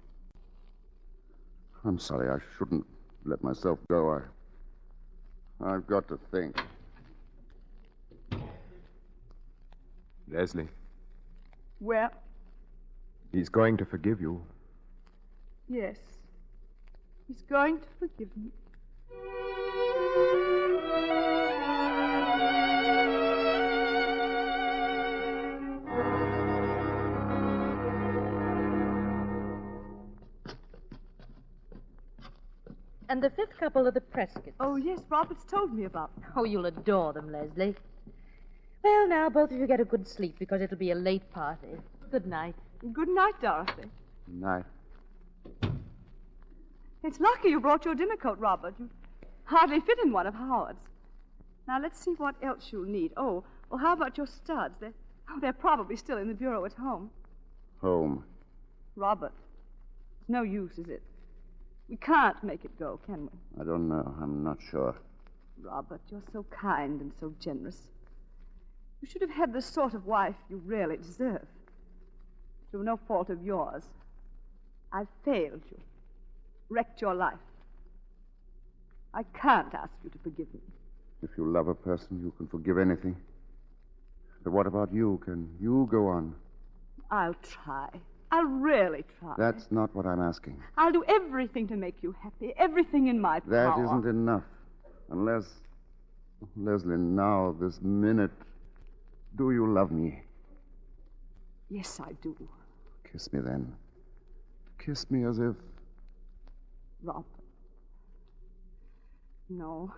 I'm sorry. I shouldn't let myself go. I've got to think. Leslie. Well? He's going to forgive you. Yes. He's going to forgive me. And the fifth couple are the Prescotts. Oh, yes, Robert's told me about them. Oh, you'll adore them, Leslie. Well, now, both of you get a good sleep because it'll be a late party. Good night. Good night, Dorothy. Night. It's lucky you brought your dinner coat, Robert. You hardly fit in one of Howard's. Now, let's see what else you'll need. Oh, well, how about your studs? They're probably still in the bureau at home. Home. Robert, it's no use, is it? We can't make it go, can we? I don't know. I'm not sure. Robert, you're so kind and so generous. You should have had the sort of wife you really deserve. Through no fault of yours. I've failed you. Wrecked your life. I can't ask you to forgive me. If you love a person, you can forgive anything. But what about you? Can you go on? I'll try. I'll really try. That's not what I'm asking. I'll do everything to make you happy. Everything in my power. That isn't enough. Unless... Leslie, now, this minute... Do you love me? Yes, I do. Kiss me then. Kiss me as if... Robert. No.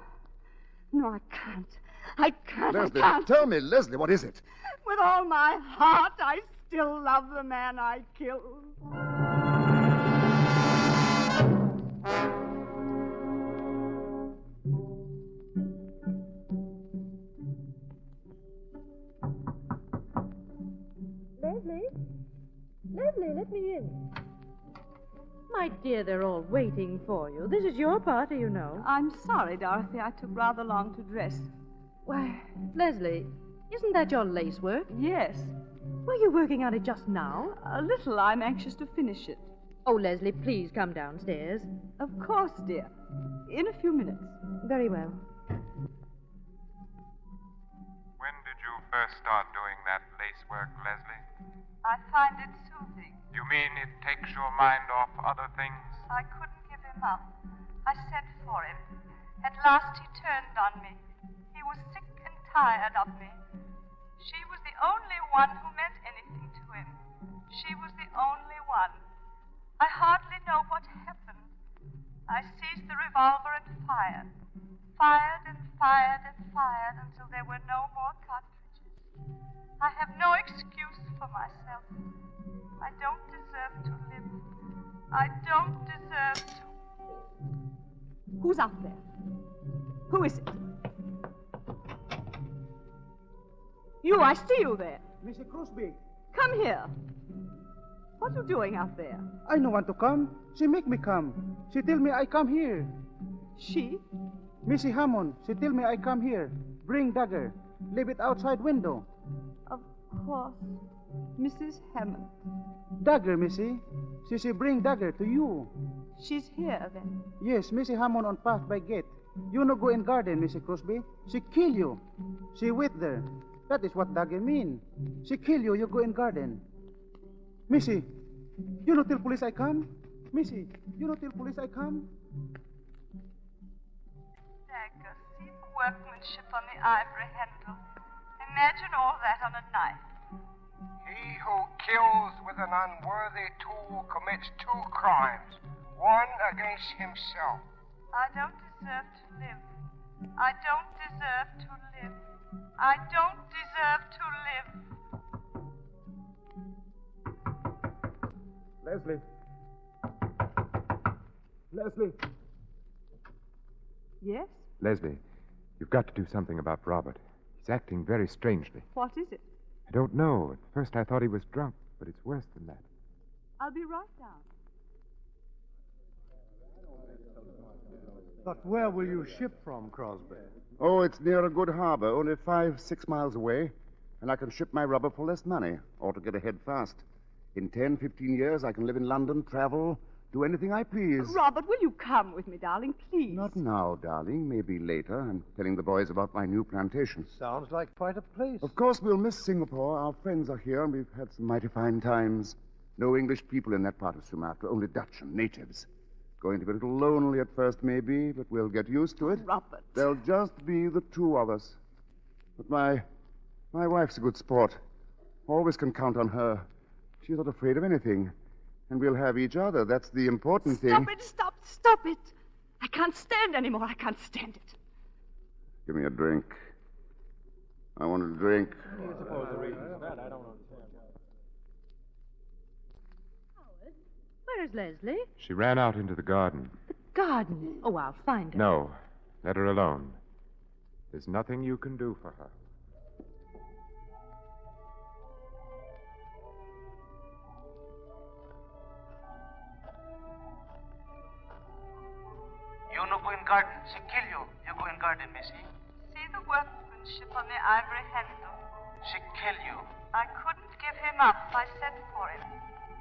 No, I can't. I can't. Leslie, I can't. tell me, Leslie, what is it? With all my heart, I still love the man I killed. Leslie, let me in. My dear, they're all waiting for you. This is your party, you know. I'm sorry, Dorothy. I took rather long to dress. Why, Leslie, isn't that your lace work? Yes. Were you working on it just now? A little. I'm anxious to finish it. Oh, Leslie, please come downstairs. Of course, dear. In a few minutes. Very well. When did you first start doing that lace work, Leslie? I find it soothing. You mean it takes your mind off other things? I couldn't give him up. I sent for him. At last he turned on me. He was sick and tired of me. She was the only one who meant anything to him. She was the only one. I hardly know what happened. I seized the revolver and fired. Fired and fired and fired until there were no more cartridges. I have no excuse for myself. I don't deserve to live. I don't deserve to. Who's up there? Who is it? You, I see you there. Mr. Crosby. Come here. What you doing out there? I no want to come. She make me come. She tell me I come here. She? Missy Hammond. She tell me I come here. Bring dagger. Leave it outside window. Of course. Mrs. Hammond. Dagger, Missy. She bring dagger to you. She's here, then? Yes, Missy Hammond on path by gate. You no go in garden, Missy Crosby. She kill you. She wait there. That is what dagger mean. She kill you, you go in garden. Missy, you no tell police I come? Missy, you no tell police I come? Dagger, see the workmanship on the ivory handle. Imagine all that on a knife. He who kills with an unworthy tool commits 2 crimes, one against himself. I don't deserve to live. I don't deserve to live. I don't deserve to live. Leslie. Leslie. Yes? Leslie, you've got to do something about Robert. He's acting very strangely. What is it? I don't know. At first I thought he was drunk, but it's worse than that. I'll be right down. But where will you ship from, Crosby? Oh, it's near a good harbor, only 5-6 miles away. And I can ship my rubber for less money, or to get ahead fast. In 10-15 years, I can live in London, travel, do anything I please. Robert, will you come with me, darling, please? Not now, darling. Maybe later. I'm telling the boys about my new plantation. Sounds like quite a place. Of course, we'll miss Singapore. Our friends are here, and we've had some mighty fine times. No English people in that part of Sumatra, only Dutch and natives. Going to be a little lonely at first, maybe, but we'll get used to it. Robert. There'll just be the 2 of us. But my wife's a good sport. Always can count on her. She's not afraid of anything. And we'll have each other. That's the important thing. Stop it. I can't stand anymore. I can't stand it. Give me a drink. I want a drink. Where's Leslie? She ran out into the garden. The garden. Oh, I'll find her. No, let her alone. There's nothing you can do for her. You no go in garden. She kill you. You go in garden, Missy. See the workmanship on the ivory handle. She kill you. I couldn't give him up. I sent for him.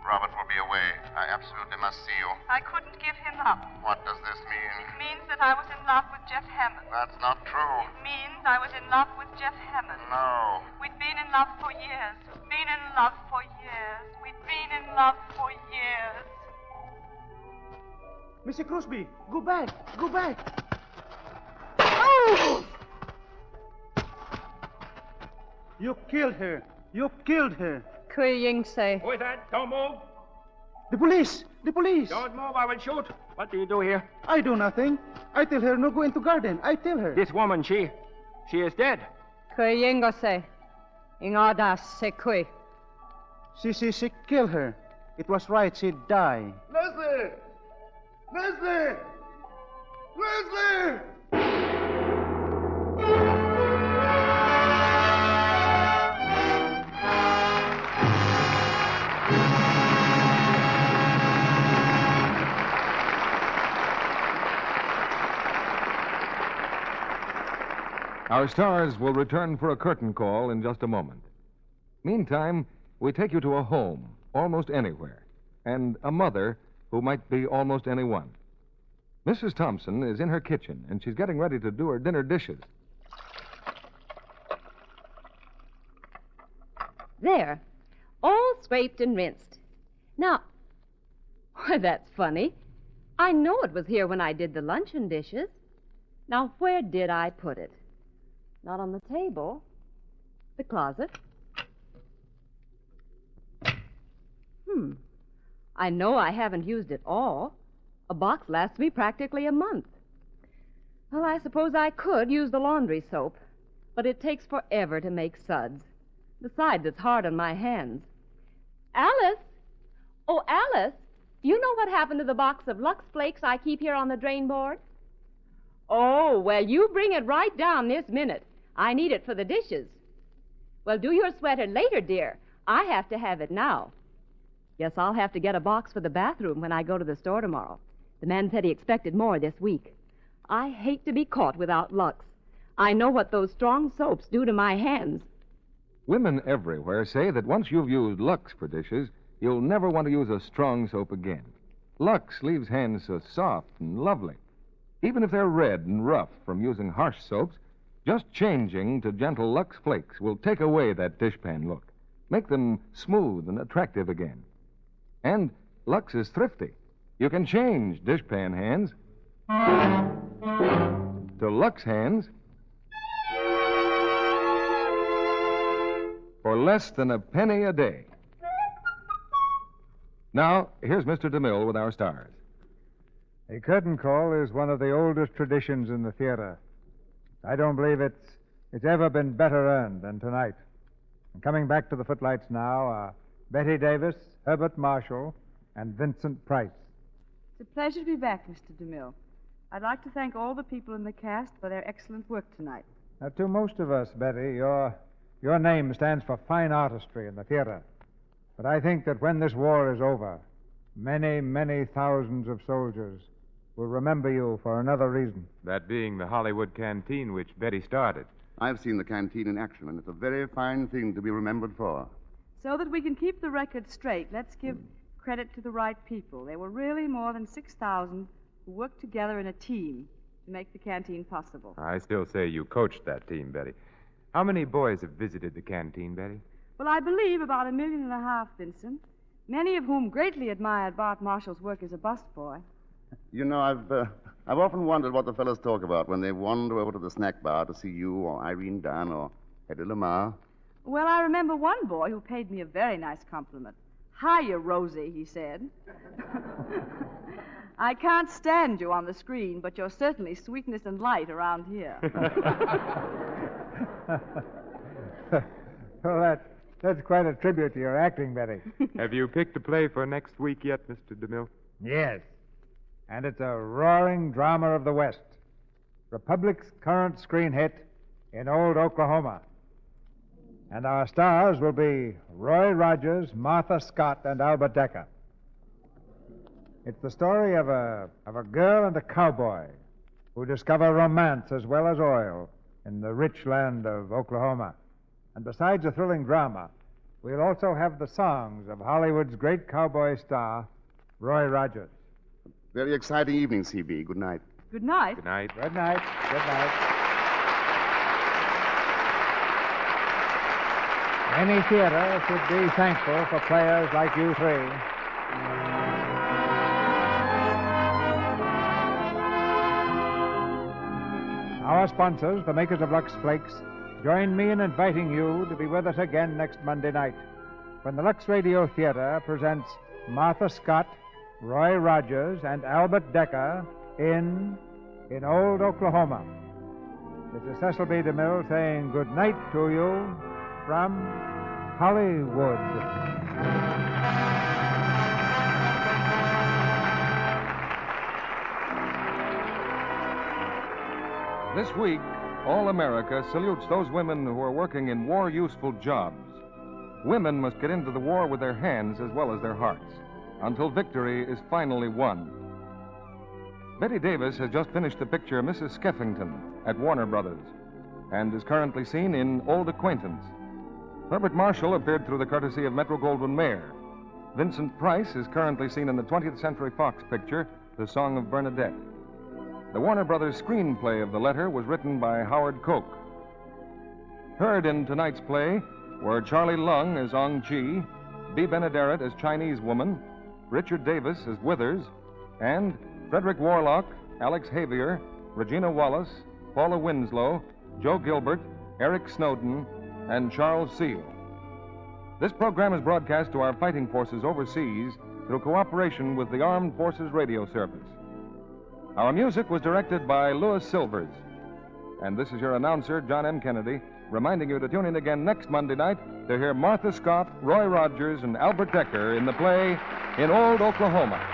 Robert will be away. I absolutely must see you. I couldn't give him up. What does this mean? It means that I was in love with Jeff Hammond. That's not true. It means I was in love with Jeff Hammond. No. We'd been in love for years. Been in love for years. We'd been in love for years. Mr. Crosby, go back. Go back. Oh! You killed her. You killed her. Kui Ying say. Who is that? Don't move. The police. The police. Don't move, I will shoot. What do you do here? I do nothing. I tell her no go into garden. I tell her. This woman, she is dead. Kui Ying say. Ingadas se kui. She kill her. It was right she die. Leslie! Leslie! Leslie! Our stars will return for a curtain call in just a moment. Meantime, we take you to a home, almost anywhere, and a mother who might be almost anyone. Mrs. Thompson is in her kitchen, and she's getting ready to do her dinner dishes. There, all scraped and rinsed. Now, why, that's funny. I know it was here when I did the luncheon dishes. Now, where did I put it? Not on the table. The closet. I know I haven't used it all. A box lasts me practically a month. Well, I suppose I could use the laundry soap, but it takes forever to make suds. Besides, it's hard on my hands. Alice! Oh, Alice! Do you know what happened to the box of Lux Flakes I keep here on the drain board? Oh, well, you bring it right down this minute. I need it for the dishes. Well, do your sweater later, dear. I have to have it now. Guess I'll have to get a box for the bathroom when I go to the store tomorrow. The man said he expected more this week. I hate to be caught without Lux. I know what those strong soaps do to my hands. Women everywhere say that once you've used Lux for dishes, you'll never want to use a strong soap again. Lux leaves hands so soft and lovely. Even if they're red and rough from using harsh soaps, just changing to gentle Lux Flakes will take away that dishpan look, make them smooth and attractive again. And Lux is thrifty. You can change dishpan hands to Lux hands for less than a penny a day. Now, here's Mr. DeMille with our stars. A curtain call is one of the oldest traditions in the theater. I don't believe it's ever been better earned than tonight. And coming back to the footlights now are Betty Davis, Herbert Marshall, and Vincent Price. It's a pleasure to be back, Mr. DeMille. I'd like to thank all the people in the cast for their excellent work tonight. Now, to most of us, Betty, your name stands for fine artistry in the theater. But I think that when this war is over, many, many thousands of soldiers will remember you for another reason. That being the Hollywood canteen which Betty started. I've seen the canteen in action, and it's a very fine thing to be remembered for. So that we can keep the record straight, let's give credit to the right people. There were really more than 6,000 who worked together in a team to make the canteen possible. I still say you coached that team, Betty. How many boys have visited the canteen, Betty? Well, I believe about 1.5 million, Vincent, many of whom greatly admired Bart Marshall's work as a busboy. You know, I've often wondered what the fellows talk about when they wander over to the snack bar to see you or Irene Dunn or Eddie Lamar. Well, I remember one boy who paid me a very nice compliment. "Hiya, Rosie," he said. "I can't stand you on the screen, but you're certainly sweetness and light around here." Well, that's quite a tribute to your acting, Betty. Have you picked a play for next week yet, Mr. DeMille? Yes. And it's a roaring drama of the West. Republic's current screen hit in Old Oklahoma. And our stars will be Roy Rogers, Martha Scott, and Albert Decker. It's the story of a girl and a cowboy who discover romance as well as oil in the rich land of Oklahoma. And besides a thrilling drama, we'll also have the songs of Hollywood's great cowboy star, Roy Rogers. Very exciting evening, C.B. Good night. Good night. Good night. Good night. Good night. Any theater should be thankful for players like you three. Our sponsors, the makers of Lux Flakes, join me in inviting you to be with us again next Monday night when the Lux Radio Theatre presents Martha Scott, Roy Rogers, and Albert Decker in Old Oklahoma. This is Cecil B. DeMille saying good night to you from Hollywood. This week, all America salutes those women who are working in war-useful jobs. Women must get into the war with their hands as well as their hearts, until victory is finally won. Betty Davis has just finished the picture Mrs. Skeffington at Warner Brothers and is currently seen in Old Acquaintance. Herbert Marshall appeared through the courtesy of Metro-Goldwyn-Mayer. Vincent Price is currently seen in the 20th Century Fox picture, The Song of Bernadette. The Warner Brothers screenplay of The Letter was written by Howard Koch. Heard in tonight's play were Charlie Lung as Ong Chi, Bea Benaderet as Chinese Woman, Richard Davis as Withers, and Frederick Warlock, Alex Javier, Regina Wallace, Paula Winslow, Joe Gilbert, Eric Snowden, and Charles Seal. This program is broadcast to our fighting forces overseas through cooperation with the Armed Forces Radio Service. Our music was directed by Louis Silvers. And this is your announcer, John M. Kennedy, reminding you to tune in again next Monday night to hear Martha Scott, Roy Rogers, and Albert Decker in the play In Old Oklahoma.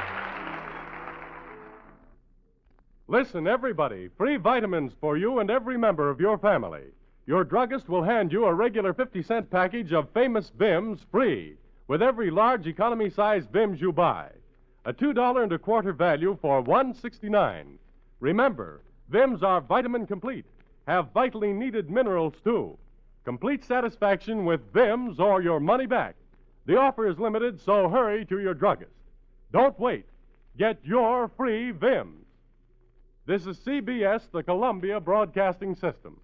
Listen, everybody. Free vitamins for you and every member of your family. Your druggist will hand you a regular 50-cent package of famous Vims free with every large economy-size Vims you buy. A $2.25 value for $1.69. Remember, Vims are vitamin complete, have vitally needed minerals, too. Complete satisfaction with Vims or your money back. The offer is limited, so hurry to your druggist. Don't wait. Get your free Vims. This is CBS, the Columbia Broadcasting System.